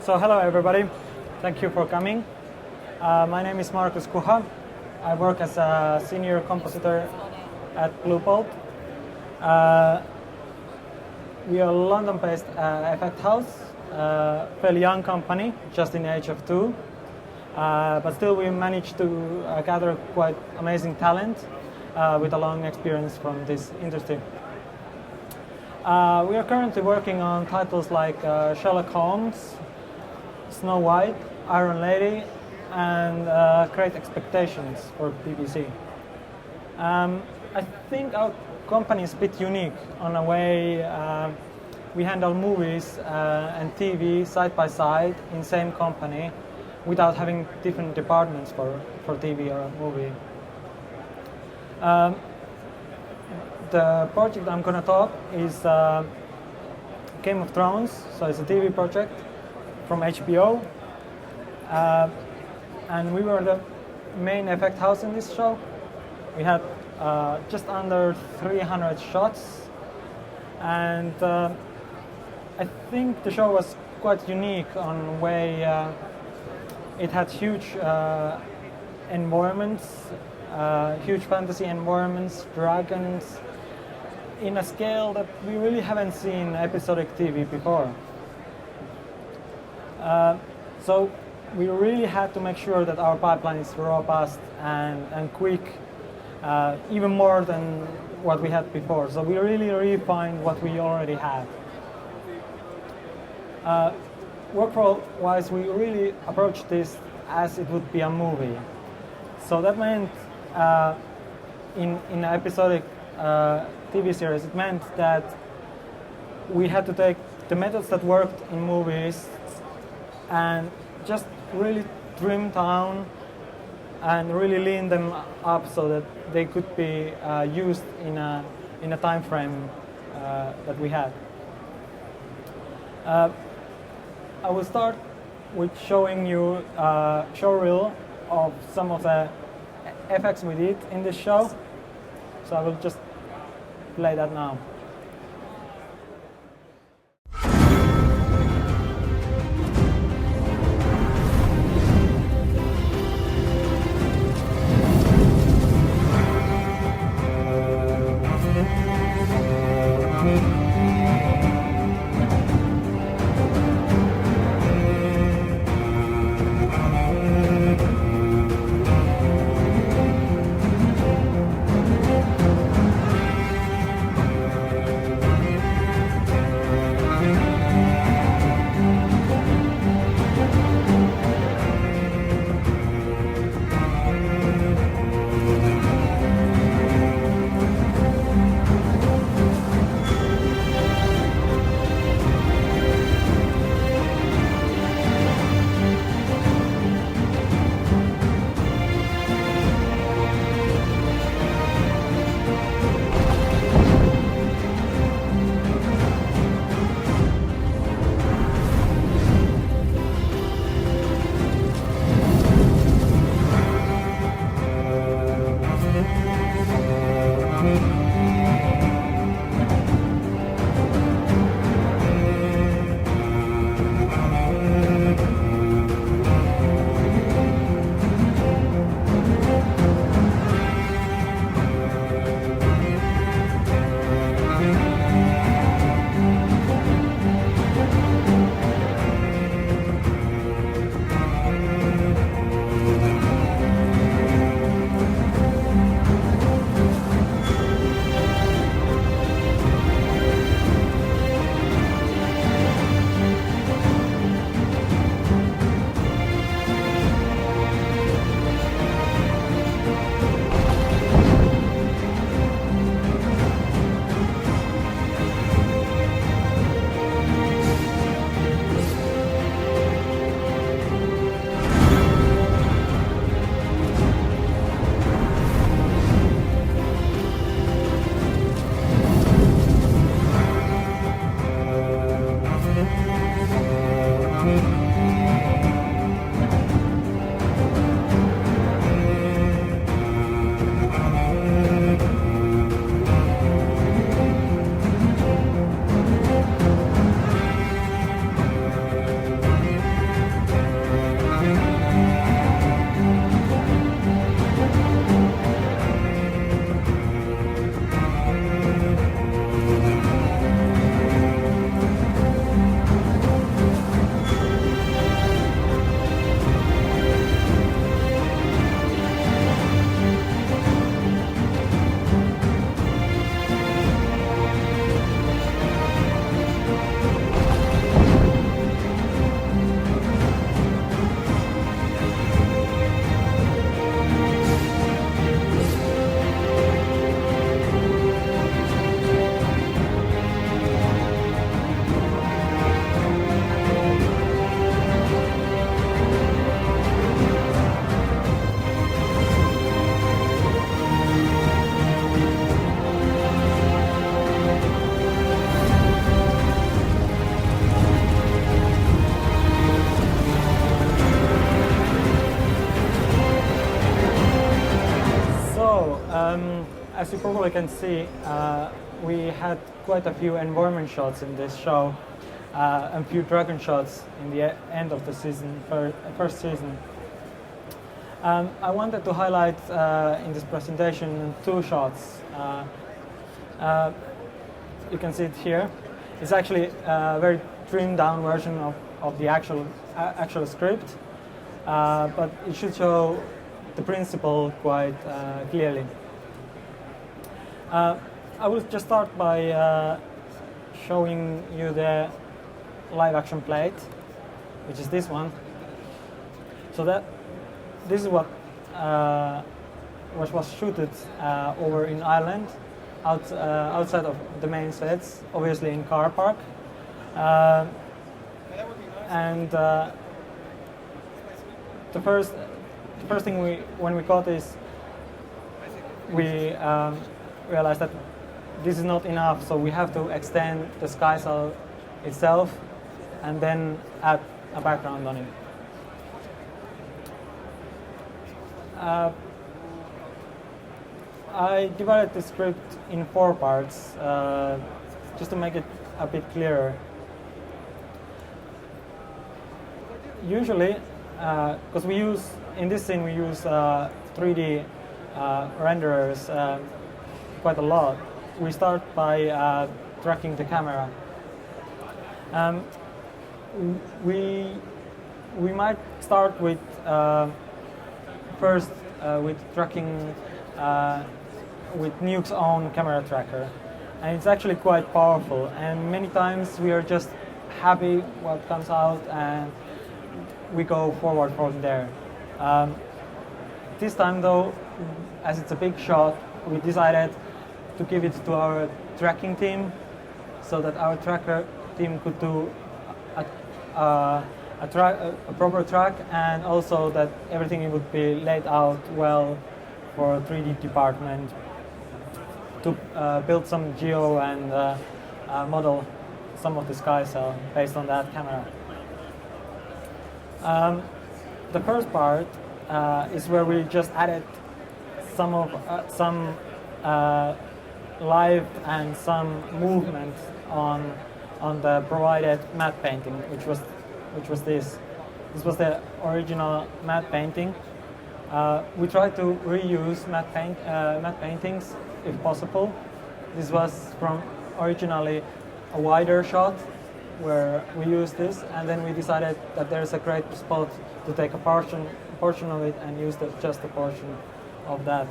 So hello everybody, thank you for coming. My name is Markus Kuha. I work as a senior compositor at BlueBolt. We are a London-based effect house, fairly young company, just in the age of 2. But still we managed to gather quite amazing talent with a long experience from this industry. We are currently working on titles like Sherlock Holmes, Snow White, Iron Lady, and Great Expectations for BBC. I think our company is a bit unique on a way we handle movies and TV side by side in same company without having different departments for TV or a movie. The project I'm going to talk is Game of Thrones, so it's a TV project from HBO. And we were the main effect house in this show. We had just under 300 shots, and I think the show was quite unique on the way it had huge environments, huge fantasy environments, dragons, in a scale that we really haven't seen episodic TV before. So we really had to make sure that our pipeline is robust and quick, even more than what we had before. So we really refined what we already had. Workflow-wise, we really approached this as it would be a movie. So that meant in an episodic TV series, it meant that we had to take the methods that worked in movies and just really trim down and really lean them up so that they could be used in a time frame that we had. I will start with showing you a show reel of some of the effects we did in this show. So I will just play that now. as you probably can see, we had quite a few environment shots in this show, and a few dragon shots in the end of the season, first season. I wanted to highlight in this presentation two shots. You can see it here. It's actually a very trimmed down version of the actual script, but it should show the principle quite clearly. I will just start by showing you the live action plate, which is this one. So this is what was shooted over in Ireland, outside of the main sets, obviously in car park. And the first thing when we got this, we realized that this is not enough, so we have to extend the sky cell itself and then add a background on it. I divided the script in 4 parts, just to make it a bit clearer. Usually, because in this scene we use 3D renderers quite a lot, we start by tracking the camera. We might start with first with tracking with NUKE's own camera tracker, and it's actually quite powerful, and many times we are just happy what comes out and we go forward from there. This time though, as it's a big shot, we decided to give it to our tracking team so that our tracker team could do a proper track, and also that everything would be laid out well for a 3D department to build some geo and model some of the sky cell based on that camera. The first part is where we just added some live and some movement on the provided matte painting, which was this. This was the original matte painting. We tried to reuse matte paintings if possible. This was from originally a wider shot where we used this, and then we decided that there's a great spot to take a portion of it and use just a portion of that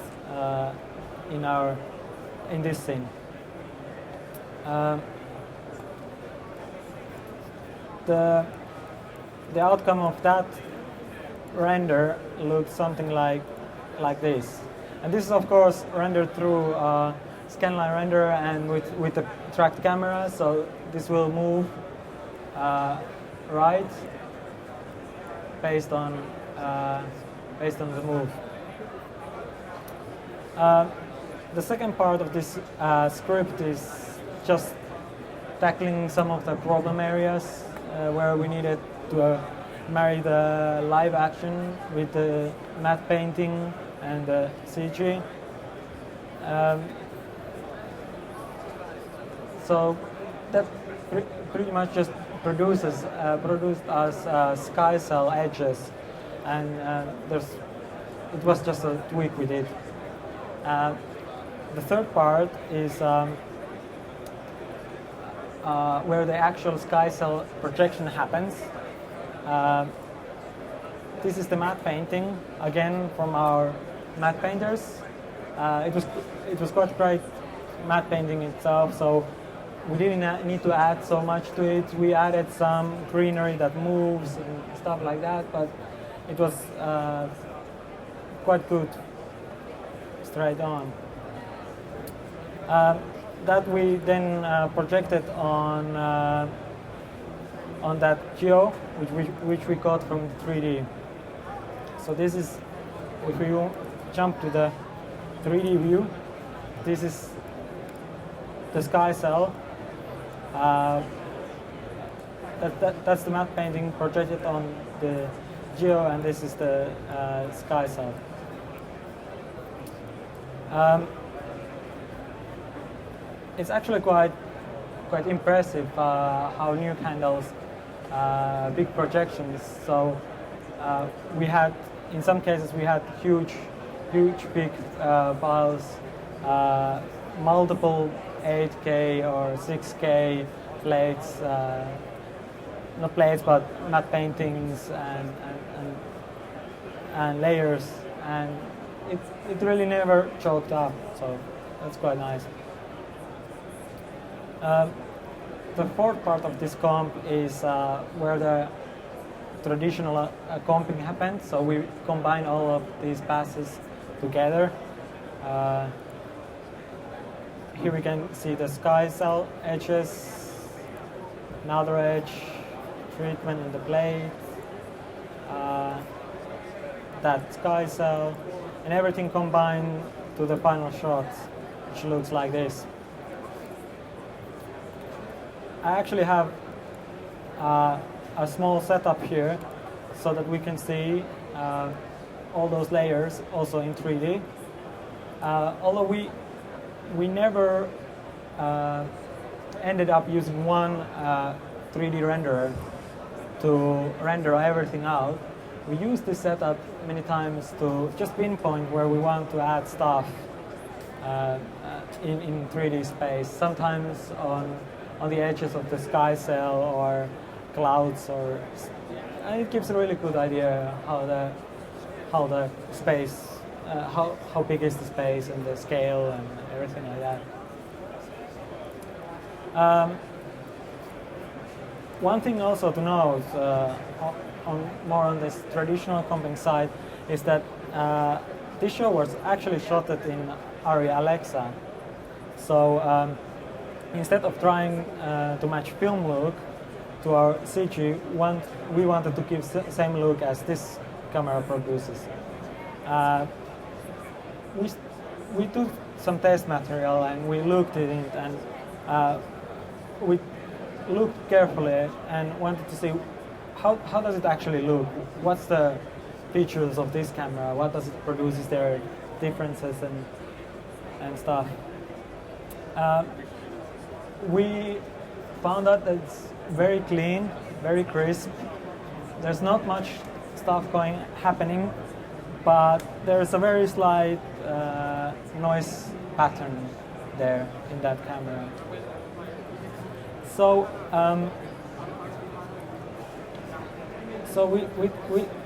in this scene. The outcome of that render looks something like this, and this is of course rendered through scanline render and with the tracked camera, so this will move right based on the move. The second part of this script is just tackling some of the problem areas where we needed to marry the live action with the matte painting and the CG. So that pretty much just produced us sky cell edges, and it was just a tweak we did. The third part is where the actual sky cell projection happens. This is the matte painting, again from our matte painters. It was quite great matte painting itself, so we didn't need to add so much to it. We added some greenery that moves and stuff like that, but it was quite good straight on. That we then projected on that geo, which we got from 3D. So this is, if we jump to the 3D view, this is the sky cell. That's the matte painting projected on the geo, and this is the sky cell. it's actually quite impressive how NUKE handles big projections. So we had, in some cases, we had huge big files, multiple 8K or 6K plates, not plates but matte paintings and layers, and it really never choked up, so that's quite nice. The fourth part of this comp is where the traditional comping happens, so we combine all of these passes together. Here we can see the sky cell edges, another edge, treatment in the plate, that sky cell, and everything combined to the final shot, which looks like this. I actually have a small setup here so that we can see all those layers also in 3D. Although we never ended up using one 3D renderer to render everything out, we use this setup many times to just pinpoint where we want to add stuff in 3D space. Sometimes on the edges of the sky cell or clouds, and it gives a really good idea how the space, how big is the space and the scale and everything like that. One thing also to note more on this traditional comping side is that this show was actually shot in ARRI Alexa. So instead of trying to match film look to our CG, we wanted to give same look as this camera produces. We took some test material and we looked at it, and we looked carefully and wanted to see how does it actually look? What's the features of this camera? What does it produce? Is there differences and stuff? We found out that it's very clean, very crisp. There's not much stuff happening, but there's a very slight noise pattern there in that camera. So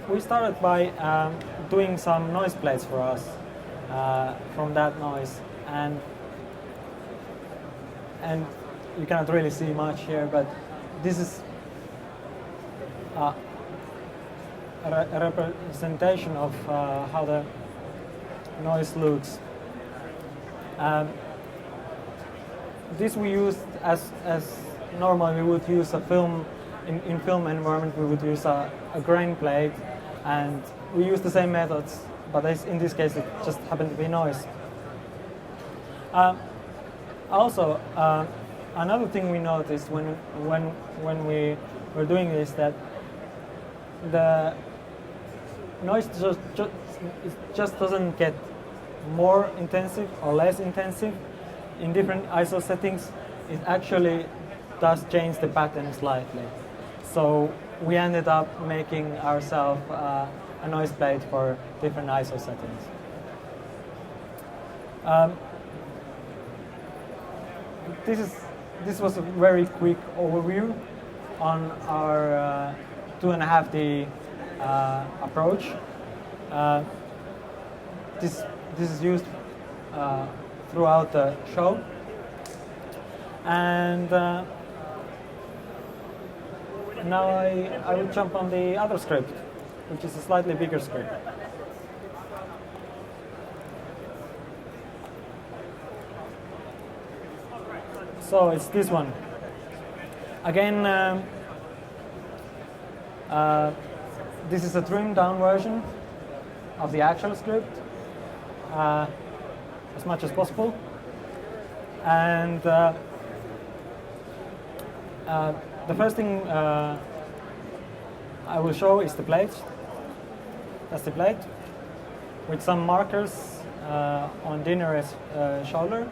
we started by doing some noise plates for us from that noise, and you cannot really see much here, but this is a representation of how the noise looks. This we used as normal. We would use a film in film environment. We would use a grain plate, and we use the same methods, but in this case it just happened to be noise. Also, another thing we noticed when we were doing this, that the noise just doesn't get more intensive or less intensive in different ISO settings. It actually does change the pattern slightly. So we ended up making ourselves a noise plate for different ISO settings. This was a very quick overview on our 2.5D approach. This is used throughout the show, and now I will jump on the other script, which is a slightly bigger script. So it's this one. Again, this is a trimmed down version of the actual script, as much as possible. And the first thing I will show is the plate. That's the plate with some markers on Dinner's shoulder.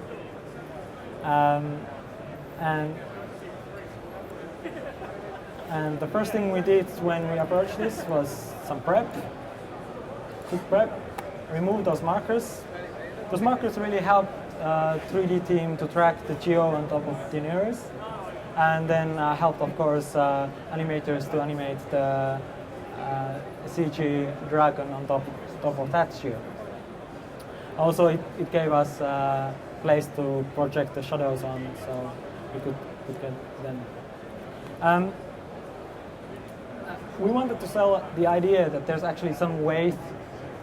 And the first thing we did when we approached this was some quick prep, remove those markers. Those markers really help 3D team to track the geo on top of the mirrors, and then helped, of course, animators to animate the CG dragon on top of that geo. Also, it gave us a place to project the shadows on, so we could get them. We wanted to sell the idea that there's actually some weight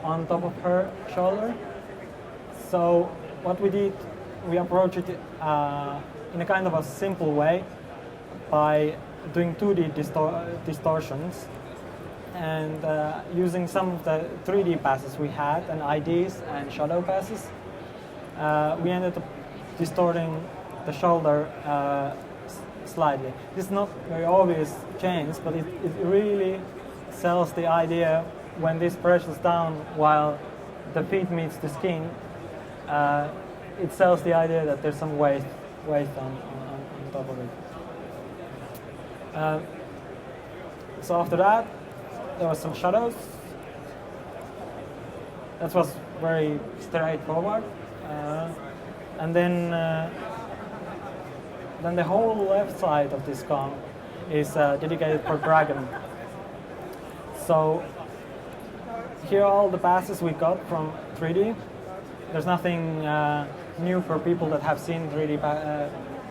on top of her shoulder. So what we did, we approached it in a kind of a simple way by doing 2D distortions and using some of the 3D passes we had and IDs and shadow passes. We ended up distorting the shoulder slightly. This is not very obvious change, but it really sells the idea when this presses down while the feet meets the skin. It sells the idea that there's some weight on top of it. So after that, there was some shadows. That was very straightforward. And then the whole left side of this comp is dedicated for dragon. So here are all the passes we got from 3D. There's nothing new for people that have seen 3D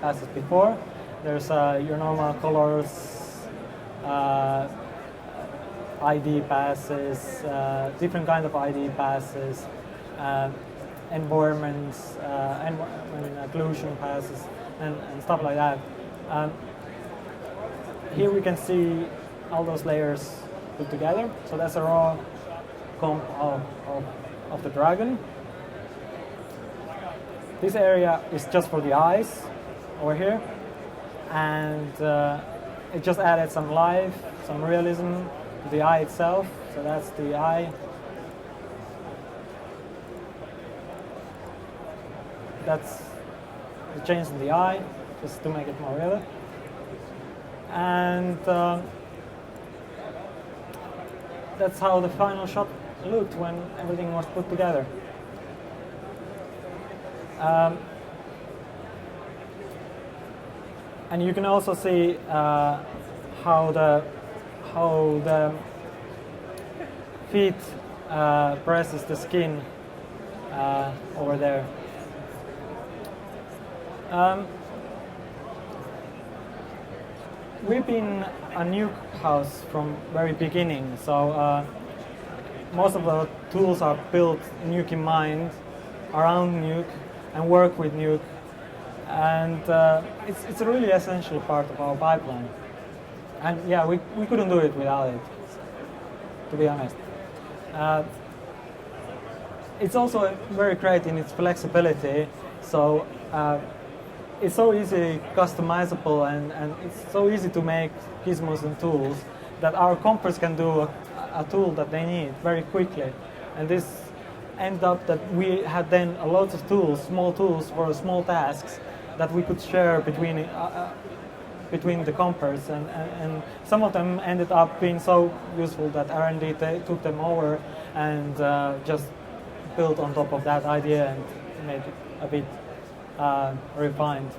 passes before. There's your normal colors, ID passes, different kind of ID passes, environments, occlusion passes, and stuff like that. Here we can see all those layers put together. So that's a raw comp of the dragon. This area is just for the eyes over here, and it just added some life, some realism to the eye itself. So that's the eye. That's the change in the eye, just to make it more real. And that's how the final shot looked when everything was put together. And you can also see how the feet presses the skin over there. We've been a NUKE house from very beginning, so most of the tools are built NUKE in mind, around NUKE, and work with NUKE, and it's a really essential part of our pipeline. And yeah, we couldn't do it without it, to be honest. It's also very great in its flexibility, so it's so easily customizable and it's so easy to make gizmos and tools that our compers can do a tool that they need very quickly. And this ended up that we had then a lot of tools, small tools for small tasks that we could share between the compers, and some of them ended up being so useful that R&D took them over and just built on top of that idea and made it a bit refined.